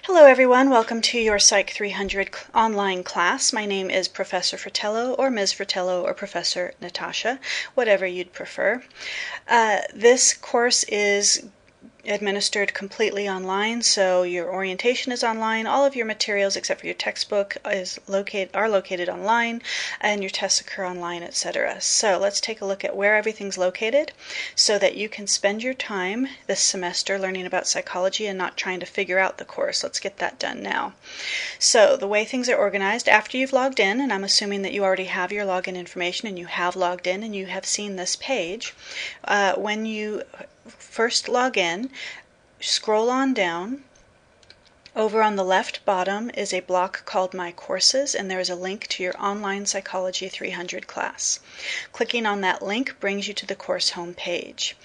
Hello everyone, welcome to your Psych300 online class. My name is Professor Fratello or Ms. Fratello or Professor Natasha, whatever you'd prefer. This course is administered completely online, so your orientation is online, all of your materials except for your textbook are located online, and your tests occur online, etc. So let's take a look at where everything's located so that you can spend your time this semester learning about psychology and not trying to figure out the course. Let's get that done now. So the way things are organized, after you've logged in, and I'm assuming that you already have your login information and you have logged in and you have seen this page, when you first log in, scroll on down. Over on the left bottom is a block called My Courses, and there is a link to your Online Psychology 300 class. Clicking on that link brings you to the course home page.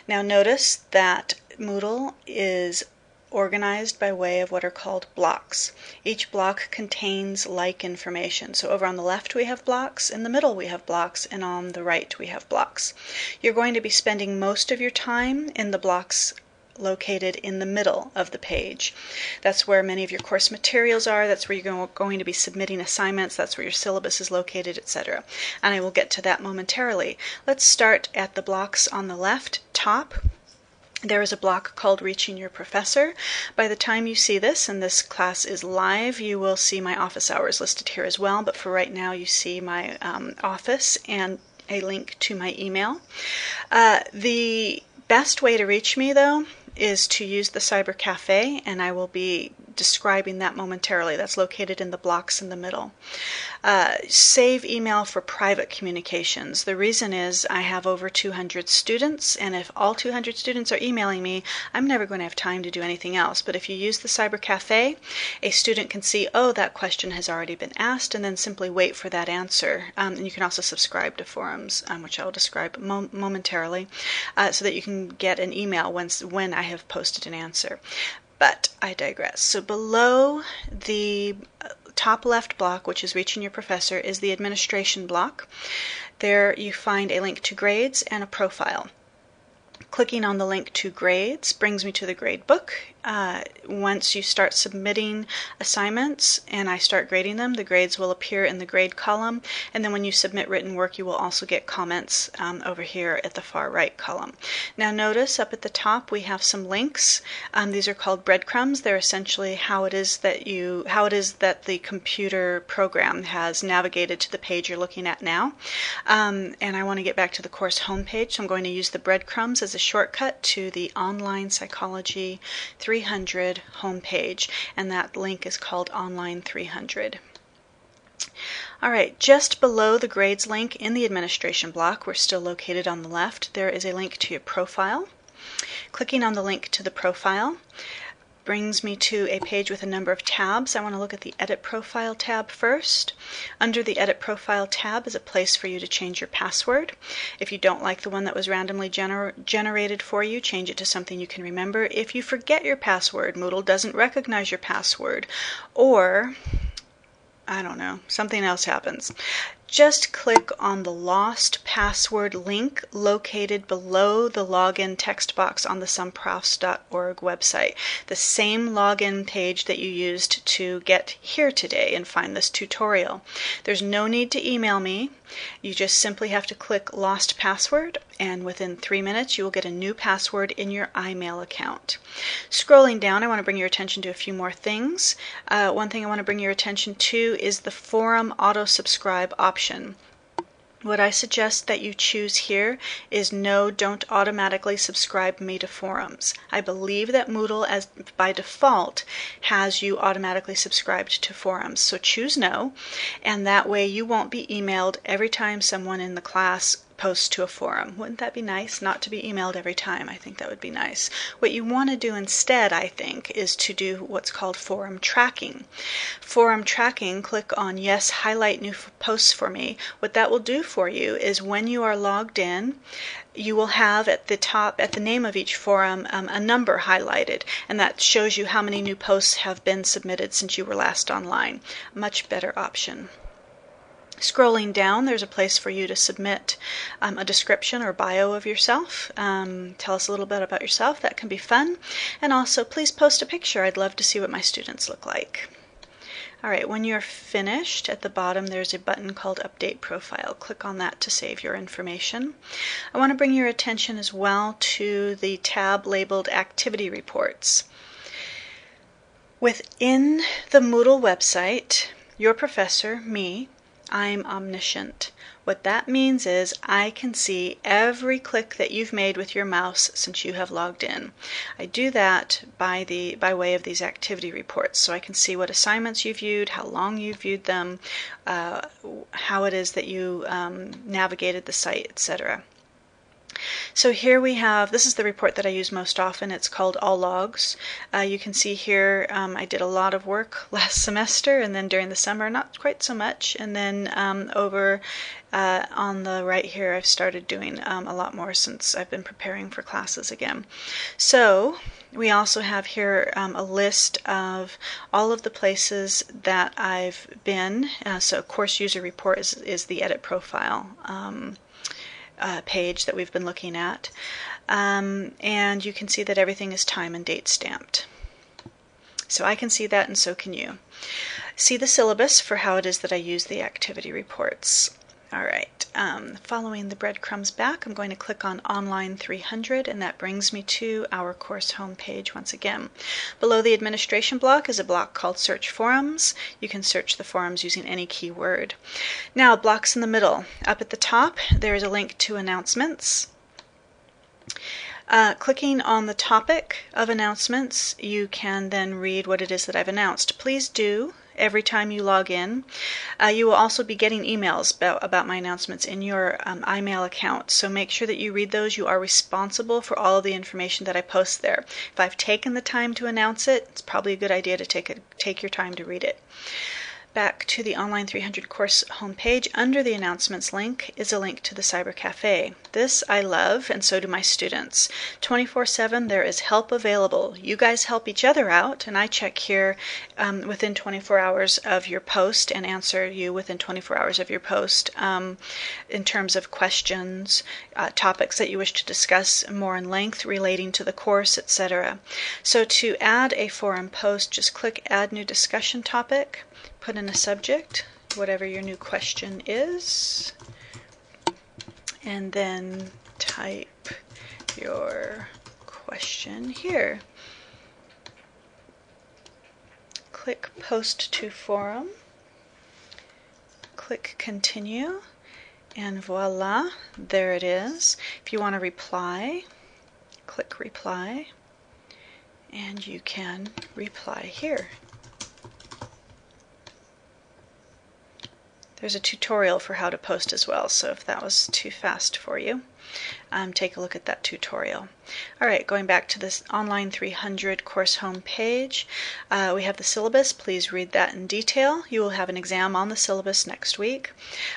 Now notice that Moodle is organized by way of what are called blocks. Each block contains like information. So over on the left we have blocks, in the middle we have blocks, and on the right we have blocks. You're going to be spending most of your time in the blocks located in the middle of the page. That's where many of your course materials are, that's where you're going to be submitting assignments, that's where your syllabus is located, etc. And I will get to that momentarily. Let's start at the blocks on the left top. There is a block called Reaching Your Professor. By the time you see this, and this class is live, you will see my office hours listed here as well, but for right now you see my office and a link to my email. The best way to reach me, though, is to use the Cyber Cafe, and I will be describing that momentarily. That's located in the blocks in the middle. Save email for private communications. The reason is I have over 200 students, and if all 200 students are emailing me, I'm never going to have time to do anything else. But if you use the Cyber Cafe, a student can see, oh, that question has already been asked, and then simply wait for that answer. And you can also subscribe to forums, which I will describe momentarily, so that you can get an email when I have posted an answer. But I digress. So below the top left block, which is Reaching Your Professor, is the administration block. There you find a link to grades and a profile. Clicking on the link to grades brings me to the grade book. Once you start submitting assignments and I start grading them, the grades will appear in the grade column, and then when you submit written work you will also get comments over here at the far right column. Now notice up at the top we have some links. These are called breadcrumbs. They're essentially how it is that the computer program has navigated to the page you're looking at now. And I want to get back to the course homepage, so I'm going to use the breadcrumbs as a shortcut to the Online Psychology 300 homepage, and that link is called Online 300. Alright, just below the grades link in the administration block, we're still located on the left, there is a link to your profile. Clicking on the link to the profile brings me to a page with a number of tabs. I want to look at the Edit Profile tab first. Under the Edit Profile tab is a place for you to change your password. If you don't like the one that was randomly generated for you, change it to something you can remember. If you forget your password, Moodle doesn't recognize your password, or I don't know, something else happens, just click on the Lost Password link located below the login text box on the someprofs.org website. The same login page that you used to get here today and find this tutorial. There's no need to email me. You just simply have to click Lost Password, and within 3 minutes you will get a new password in your iMail account. Scrolling down, I want to bring your attention to a few more things. One thing I want to bring your attention to is the forum auto-subscribe option. What I suggest that you choose here is no, don't automatically subscribe me to forums. I believe that Moodle, as by default, has you automatically subscribed to forums. So choose no, and that way you won't be emailed every time someone in the class post to a forum. Wouldn't that be nice? Not to be emailed every time. I think that would be nice. What you want to do instead, I think, is to do what's called forum tracking. Forum tracking, click on Yes, highlight new posts for me. What that will do for you is when you are logged in, you will have at the top, at the name of each forum, a number highlighted, and that shows you how many new posts have been submitted since you were last online. A much better option. Scrolling down, there's a place for you to submit a description or bio of yourself. Tell us a little bit about yourself. That can be fun. And also, please post a picture. I'd love to see what my students look like. All right, when you're finished, at the bottom there's a button called Update Profile. Click on that to save your information. I want to bring your attention as well to the tab labeled Activity Reports. Within the Moodle website, your professor, me, I'm omniscient. What that means is I can see every click that you've made with your mouse since you have logged in. I do that by way of these activity reports, so I can see what assignments you've viewed, how long you've viewed them, how it is that you navigated the site, etc. So here we have, this is the report that I use most often. It's called All Logs. You can see here I did a lot of work last semester, and then during the summer not quite so much, and then over on the right here I've started doing a lot more since I've been preparing for classes again. So we also have here a list of all of the places that I've been. So Course User Report is the edit profile page that we've been looking at, and you can see that everything is time and date stamped. So I can see that, and so can you. See the syllabus for how it is that I use the activity reports. All right, following the breadcrumbs back, I'm going to click on Online 300, and that brings me to our course homepage once again. Below the administration block is a block called Search Forums. You can search the forums using any keyword. Now, blocks in the middle. Up at the top, there is a link to announcements. Clicking on the topic of announcements, you can then read what it is that I've announced. Please do. Every time you log in, you will also be getting emails about my announcements in your iMail account, so make sure that you read those. You are responsible for all of the information that I post there. If I've taken the time to announce it, it's probably a good idea to take your time to read it. Back to the Online 300 course homepage, under the announcements link is a link to the Cyber Cafe. This I love, and so do my students. 24/7 there is help available. You guys help each other out, and I check here within 24 hours of your post and answer you within 24 hours of your post in terms of questions, topics that you wish to discuss more in length relating to the course, etc. So to add a forum post, just click Add New Discussion Topic. Put in a subject, whatever your new question is, and then type your question here. Click Post to Forum, click Continue, and voila, there it is. If you want to reply, click Reply, and you can reply here. There's a tutorial for how to post as well, so if that was too fast for you, take a look at that tutorial. All right, going back to this Online 300 course homepage, we have the syllabus. Please read that in detail. You will have an exam on the syllabus next week.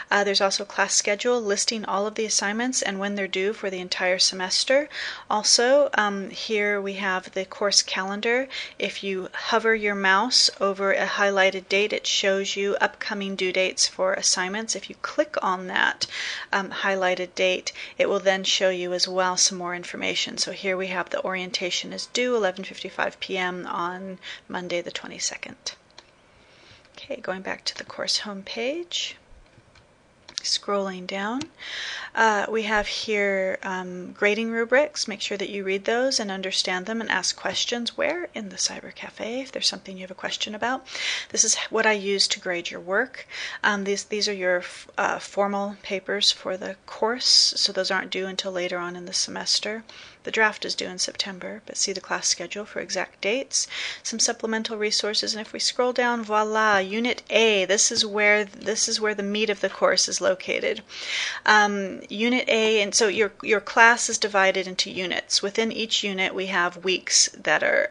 There's also a class schedule listing all of the assignments and when they're due for the entire semester. Also, here we have the course calendar. If you hover your mouse over a highlighted date, it shows you upcoming due dates for assignments. If you click on that highlighted date, it will then show you as well some more information. So here we have the orientation is due 11:55 p.m. on Monday the 22nd. Okay, going back to the course homepage. Scrolling down, we have here grading rubrics. Make sure that you read those and understand them and ask questions. Where? In the Cyber Cafe, if there's something you have a question about. This is what I use to grade your work. These are your formal papers for the course, so those aren't due until later on in the semester. The draft is due in September, but see the class schedule for exact dates. Some supplemental resources, and if we scroll down, voila, Unit A. This is where the meat of the course is located. Unit A, and so your class is divided into units. Within each unit, we have weeks that are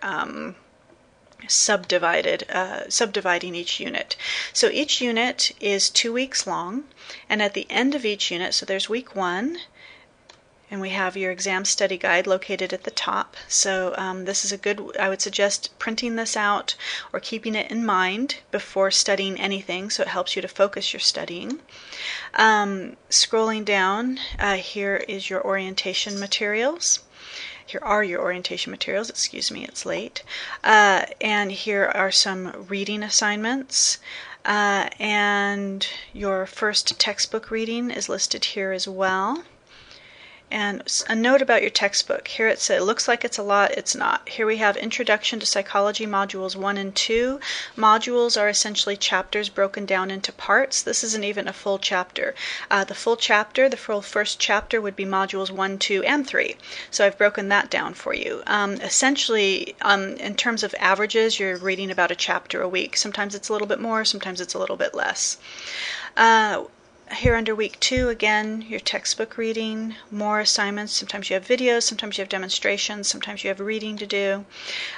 subdividing each unit. So each unit is 2 weeks long, and at the end of each unit, so there's week 1. And we have your exam study guide located at the top. So this is a good, I would suggest printing this out or keeping it in mind before studying anything, so it helps you to focus your studying. Scrolling down, here is your orientation materials. Here are your orientation materials, excuse me, it's late. And here are some reading assignments. And your first textbook reading is listed here as well. And a note about your textbook. Here it says, it looks like it's a lot, it's not. Here we have Introduction to Psychology Modules 1 and 2. Modules are essentially chapters broken down into parts. This isn't even a full chapter. The full first chapter would be Modules 1, 2, and 3. So I've broken that down for you. Essentially, in terms of averages, you're reading about a chapter a week. Sometimes it's a little bit more, sometimes it's a little bit less. Here under week 2, again, your textbook reading, more assignments. Sometimes you have videos, sometimes you have demonstrations, sometimes you have reading to do.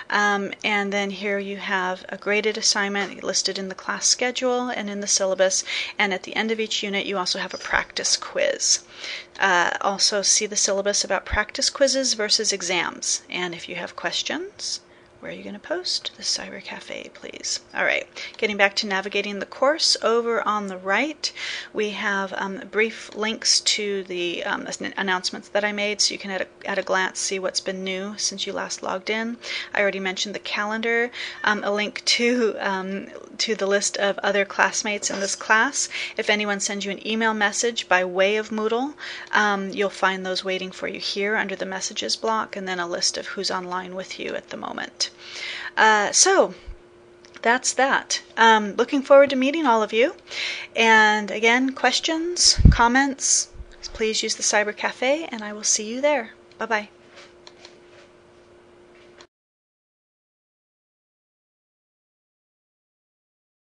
And then here you have a graded assignment listed in the class schedule and in the syllabus. And at the end of each unit, you also have a practice quiz. Also see the syllabus about practice quizzes versus exams. And if you have questions, where are you going to post? The Cyber Cafe, please. All right, getting back to navigating the course, over on the right, we have brief links to the announcements that I made, so you can at a glance see what's been new since you last logged in. I already mentioned the calendar, a link to the list of other classmates in this class. If anyone sends you an email message by way of Moodle, you'll find those waiting for you here under the messages block, and then a list of who's online with you at the moment. So that's that. Looking forward to meeting all of you. And again, questions, comments, please use the Cyber Cafe, and I will see you there. Bye-bye.